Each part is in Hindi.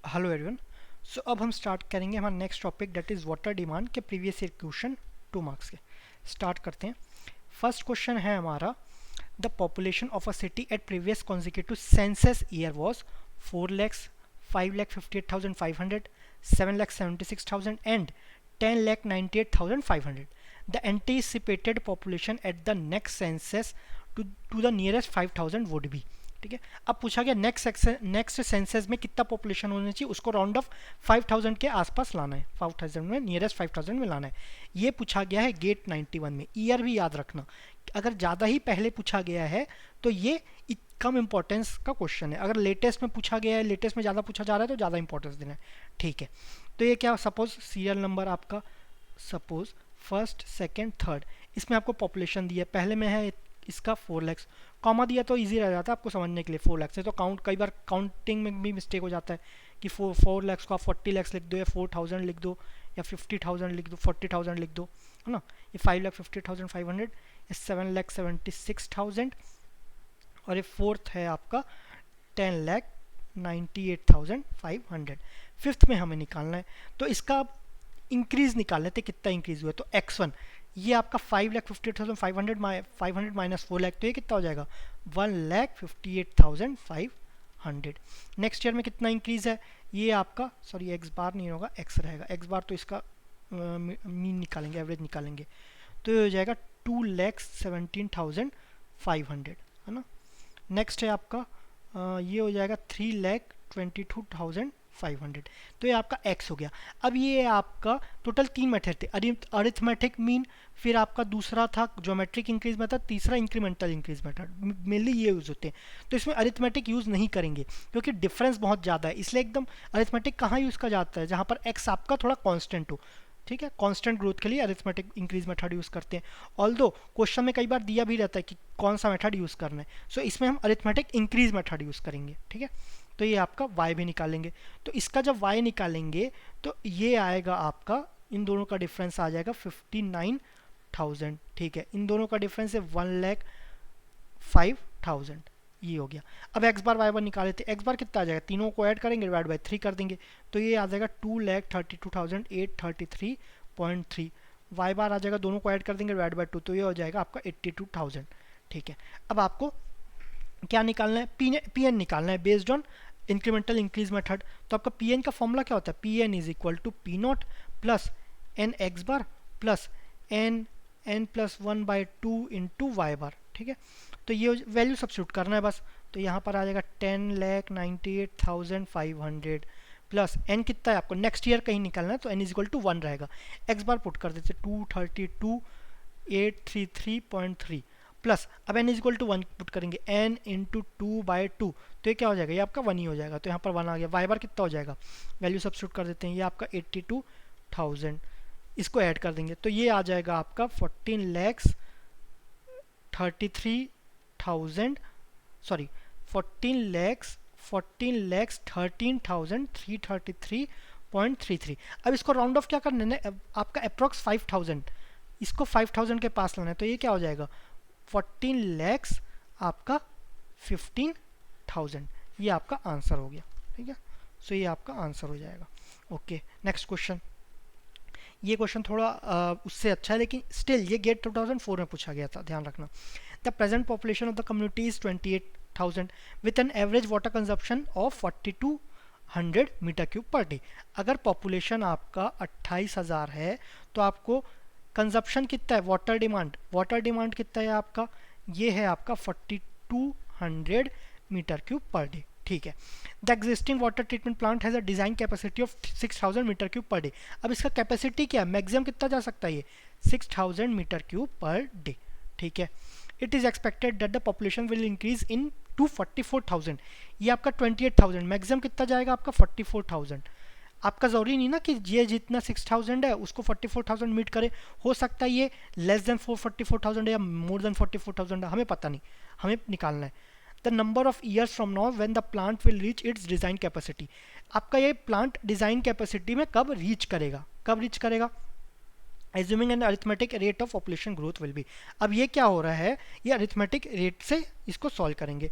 Hello everyone. सो अब हम स्टार्ट करेंगे हमारा next topic that is water demand के प्रीवियस ईयर क्वेश्चन 2 मार्क्स के। स्टार्ट करते हैं। फर्स्ट क्वेश्चन है हमारा, the population of a city at previous consecutive census year was 4 lakhs, 5,58,500, 7,76,000 and 10,98,500. The anticipated population at the next census to the nearest 5,000 would be. ठीक है, अब पूछा गया नेक्स्ट सेंसस में कितना पॉपुलेशन होनी चाहिए, उसको राउंड ऑफ 5,000 के आसपास लाना है, 5,000 में नियरेस्ट 5,000 में लाना है। ये पूछा गया है गेट 91 में। ईयर भी याद रखना, अगर ज़्यादा ही पहले पूछा गया है तो ये कम इंपॉर्टेंस का क्वेश्चन है। अगर लेटेस्ट में पूछा गया है, लेटेस्ट में ज़्यादा पूछा जा रहा है तो ज़्यादा इंपॉर्टेंस देना है। ठीक है, तो ये क्या, सपोज सीरियल नंबर आपका, सपोज फर्स्ट सेकेंड थर्ड, इसमें आपको पॉपुलेशन दिया है, पहले में है इसका 4 lakhs, कॉमा दिया तो इजी रह जाता है आपको समझने के लिए। 4 lakhs है तो काउंट, कई बार काउंटिंग में भी मिस्टेक हो जाता है कि 4 lakhs को आप 40 lakhs लिख दो, या 4,000 लिख दो, या 50,000 लिख दो, 40,000 लिख दो, है ना। ये 5,50,500, ये 7,76,000, और ये फोर्थ है आपका 10,98,500। फिफ्थ में हमें निकालना है, तो इसका इंक्रीज निकाल लेते कितना इंक्रीज हुआ। तो x1 ये आपका 5,58,500 माइनस 4 लाख, तो ये कितना हो जाएगा 1,58,500। नेक्स्ट ईयर में कितना इंक्रीज है, ये आपका, सॉरी एक्स बार नहीं होगा, एक्स रहेगा, एक्स बार तो इसका मीन निकालेंगे, एवरेज निकालेंगे, तो ये हो जाएगा 2,17,500, है ना। नेक्स्ट है आपका ये हो जाएगा 3,22,500, तो ये आपका x हो गया। अब ये आपका टोटल 3 मेथड थे, अरिथमेटिक मीन, फिर आपका दूसरा था ज्योमेट्रिक इंक्रीज मेथड, तीसरा इंक्रीमेंटल इंक्रीज मेथड, मेनली ये यूज़ होते हैं। तो इसमें अरिथमेटिक यूज़ नहीं करेंगे क्योंकि डिफरेंस बहुत ज़्यादा है, इसलिए एकदम अरिथमेटिक कहाँ यूज़ का जाता है, जहाँ पर x आपका थोड़ा कॉन्स्टेंट हो। ठीक है, कांस्टेंट ग्रोथ के लिए अरिथमेटिक इंक्रीज मेथड यूज़ करते हैं। ऑल्दो क्वेश्चन में कई बार दिया भी रहता है कि कौन सा मेथड यूज़ करना है, सो इसमें हम अरिथमेटिक इंक्रीज मेथड यूज़ करेंगे। ठीक है, तो ये आपका y भी निकालेंगे, तो इसका जब y निकालेंगे तो ये आएगा आपका, इन दोनों का डिफरेंस आ जाएगा 59,000। ठीक है, इन दोनों का डिफरेंस है 1,05,000, ये हो गया। अब x बार y बार निकाले थे, x बार कितना आ जाएगा, तीनों को ऐड करेंगे, डिवाइड बाई 3 कर देंगे, तो ये आ जाएगा 2,32,833.3। y बार आ जाएगा, दोनों को ऐड कर देंगे, डिवाइड बाई 2, तो ये हो जाएगा आपका 82,000। ठीक है, अब आपको क्या निकालना है, पी एन निकालना है based on incremental increase method. तो आपका पी एन का फॉर्मूला क्या होता है, P N is equal to P naught plus N X bar plus N plus 1/2 into Y bar. ठीक है, तो ये वैल्यू सब्स्टिट्यूट करना है बस, तो यहाँ पर आ जाएगा 10,98,500 प्लस एन कितना है आपको नेक्स्ट ईयर कहीं निकालना है, तो एन इज इक्वल टू 1 रहेगा। एक्स बार पुट कर देते 232,833.3 प्लस, अब n is equal to 1 put करेंगे, n इंटू 2/2, तो ये क्या हो जाएगा, ये आपका 1 ही हो जाएगा, तो यहाँ पर 1 आ गया। वाई बार कितना हो जाएगा, वैल्यू सब्स्टिट्यूट कर देते हैं, ये आपका 82,000, इसको ऐड कर देंगे, तो ये आ जाएगा आपका 14,33,000, सॉरी 14,13,333.33। अब इसको राउंड ऑफ क्या करना है, आपका अप्रॉक्स 5,000, इसको 5,000 के पास लाना है, तो ये क्या हो जाएगा 14 lakhs आपका 15,000, ये आपका आंसर हो गया। ठीक है, सो ये आपका आंसर हो जाएगा। Okay, next question. ये क्वेश्चन थोड़ा उससे अच्छा है, लेकिन स्टिल ये गेट 2004 में पूछा गया था, ध्यान रखना। The present population of the community is 28,000 with an average water consumption of 4,200 metre cube per day. अगर पॉपुलेशन आपका 28,000 है तो आपको कंजप्शन कितना है, वाटर डिमांड कितना है आपका, ये है आपका 4,200 मीटर क्यूब पर डे। ठीक है, the existing water treatment plant has a design capacity of 6,000 metre cube per day. अब इसका कैपेसिटी क्या है, मैक्सिमम कितना जा सकता है, ये 6,000 मीटर क्यूब पर डे। ठीक है, it is expected that the population will increase into 44,000, ये आपका 28,000, मैक्सिमम कितना जाएगा आपका 44,000। आपका ज़रूरी नहीं ना कि ये जितना 6,000 है उसको 44,000 मीट करे, हो सकता है ये लेस देन 44,000 है या मोर देन 44,000 है, हमें पता नहीं, हमें निकालना है। The number of years from now when the plant will reach its design capacity, आपका ये प्लांट डिज़ाइन कैपेसिटी में कब रीच करेगा, assuming an arithmetic rate of population growth will be. अब ये क्या हो रहा है, ये अरिथमेटिक रेट से इसको सॉल्व करेंगे।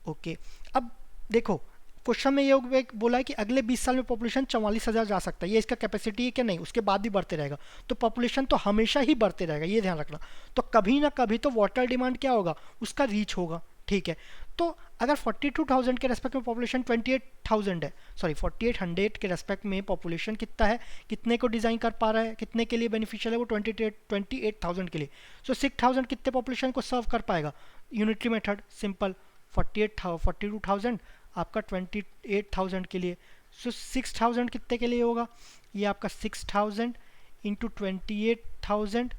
ओके, अब देखो क्वेश्चन में ये बोला है कि अगले 20 साल में पॉपुलेशन 44,000 जा सकता है, ये इसका कैपेसिटी है कि नहीं, उसके बाद भी बढ़ते रहेगा। तो पॉपुलेशन तो हमेशा ही बढ़ते रहेगा, ये ध्यान रखना। तो कभी ना कभी तो वाटर डिमांड क्या होगा, उसका रीच होगा, ठीक है। तो अगर 42,000 के रेस्पेक्ट में पॉपुलेशन 28,000 है, सॉरी 4800 के रेस्पेक्ट में पॉपुलेशन कितना है, कितने को डिज़ाइन कर पा रहा है, कितने के लिए बेनिफिशियल है वो 28,000 के लिए। सो 6,000 कितने पॉपुलेशन को सर्व कर पाएगा, यूनिटरी मेथड सिंपल, 42,000 आपका 28,000 के लिए। सो 6,000 कितने के लिए होगा, ये आपका 6,000 इंटू 28,000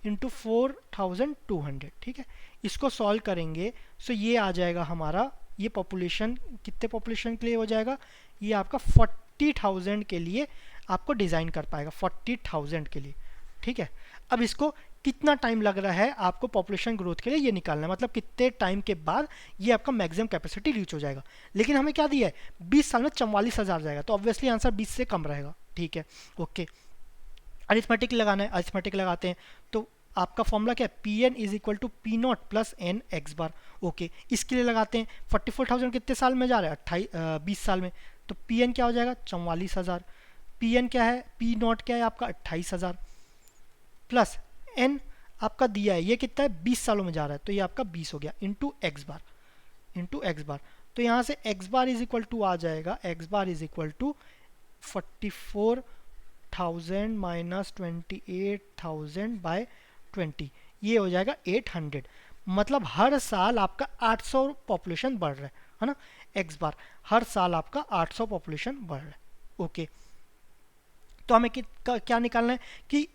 इंटू 4,200, ठीक है। इसको सॉल्व करेंगे सो ये आ जाएगा हमारा, ये पॉपुलेशन कितने पॉपुलेशन के लिए हो जाएगा, ये आपका 40,000 के लिए आपको डिज़ाइन कर पाएगा, 40,000 के लिए, ठीक है। अब इसको कितना टाइम लग रहा है आपको पॉपुलेशन ग्रोथ के लिए ये निकालना है, मतलब कितने टाइम के बाद ये आपका मैक्सिमम कैपेसिटी रीच हो जाएगा। लेकिन हमें क्या दिया है, 20 साल में 44,000 जाएगा, तो ऑब्वियसली आंसर 20 से कम रहेगा, ठीक है। ओके, अरिथमेटिक लगाना है, अरिथमेटिक लगाते हैं। तो आपका फॉर्मूला क्या है, P N is equal to P naught plus N X bar. Okay, इसके लिए लगाते हैं 44,000 कितने साल में जा रहा है, 20 साल में, तो पी एन क्या हो जाएगा 44,000। पी एन क्या है, पी नॉट क्या है आपका 28,000 प्लस एन आपका दिया है, ये कितना है 20 सालों में जा रहा है, तो ये आपका 20 हो गया, into X bar, into X bar. तो यहाँ से X bar is equal to आ जाएगा, X bar is equal to 44,000 minus 28,000 by 20, ये हो जाएगा 800। मतलब हर साल आपका 800 पॉपुलेशन बढ़ रहा है ना, एक्स बार, हर साल आपका 800 पॉपुलेशन बढ़ रहा है। ओके, तो हमें क्या निकालना है कि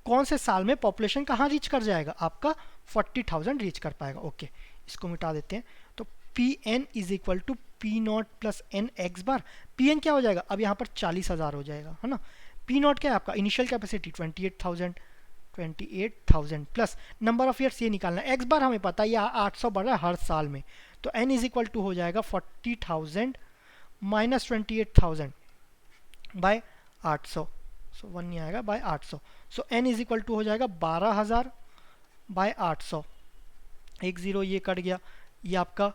कौन से साल में पॉपुलेशन कहाँ रीच कर जाएगा, आपका 40,000 रीच कर पाएगा। ओके, इसको मिटा देते हैं। तो P N is equal to P naught plus N X bar. P N क्या हो जाएगा, अब यहाँ पर 40,000 हो जाएगा, है ना। पी नॉट क्या है आपका initial capacity 28,000 plus number of years ये निकालना है। एक्स बार हमें पता है ये 800 बढ़ रहा है हर साल में, तो एन इज इक्वल टू हो जाएगा 40,000 माइनस 28,000 बाय 800, सो 1 नहीं आएगा, by 800। So N is equal to हो जाएगा 12,000 बाय 800, एक जीरो ये कट गया, ये आपका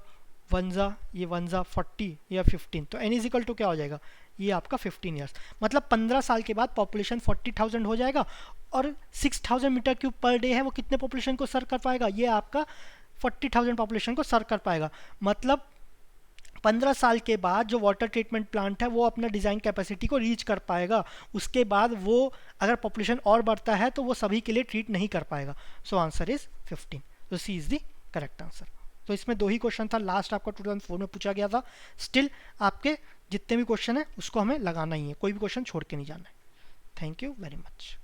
ये वंजा 40 या 15, तो एन इज इक्वल टू क्या हो जाएगा, ये आपका 15 ईयर्स। मतलब 15 साल के बाद पॉपुलेशन 40,000 हो जाएगा, और 6,000 मीटर क्यूब पर डे है, वो कितने पॉपुलेशन को सर्व कर पाएगा, ये आपका 40,000 पॉपुलेशन को सर्व कर पाएगा। मतलब 15 साल के बाद जो वाटर ट्रीटमेंट प्लांट है वो अपना डिज़ाइन कैपेसिटी को रीच कर पाएगा। उसके बाद वो अगर पॉपुलेशन और बढ़ता है तो वो सभी के लिए ट्रीट नहीं कर पाएगा। सो आंसर इज 15, तो सी इज द करेक्ट आंसर। तो इसमें 2 ही क्वेश्चन था, लास्ट आपका 2004 में पूछा गया था। स्टिल आपके जितने भी क्वेश्चन है उसको हमें लगाना ही है, कोई भी क्वेश्चन छोड़ के नहीं जाना है। Thank you very much.